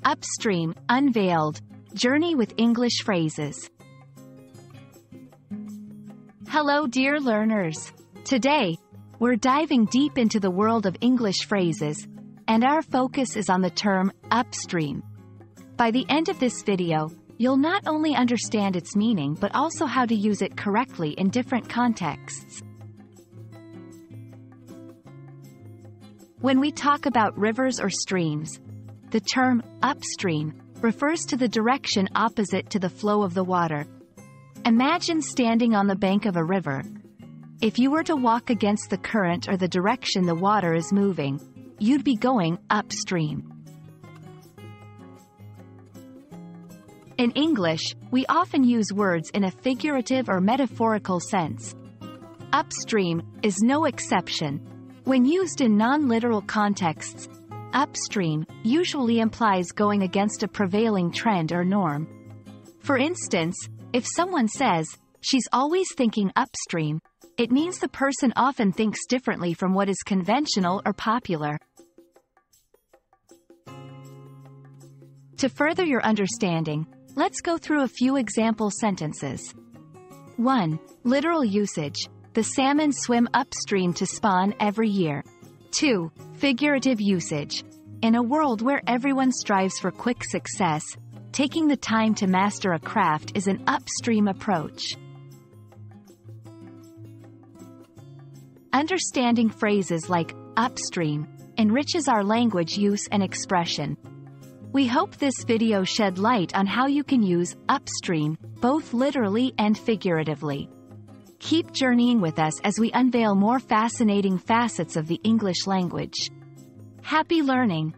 Upstream, Unveiled, Journey with English Phrases. Hello dear learners. Today, we're diving deep into the world of English phrases, and our focus is on the term upstream. By the end of this video, you'll not only understand its meaning but also how to use it correctly in different contexts. When we talk about rivers or streams, the term upstream refers to the direction opposite to the flow of the water. Imagine standing on the bank of a river. If you were to walk against the current or the direction the water is moving, you'd be going upstream. In English, we often use words in a figurative or metaphorical sense. Upstream is no exception. When used in non-literal contexts, upstream usually implies going against a prevailing trend or norm. For instance, if someone says, "She's always thinking upstream," it means the person often thinks differently from what is conventional or popular. To further your understanding, let's go through a few example sentences. 1. Literal usage. The salmon swim upstream to spawn every year. 2. Figurative usage. In a world where everyone strives for quick success, taking the time to master a craft is an upstream approach. Understanding phrases like upstream enriches our language use and expression. We hope this video shed light on how you can use upstream, both literally and figuratively. Keep journeying with us as we unveil more fascinating facets of the English language. Happy learning!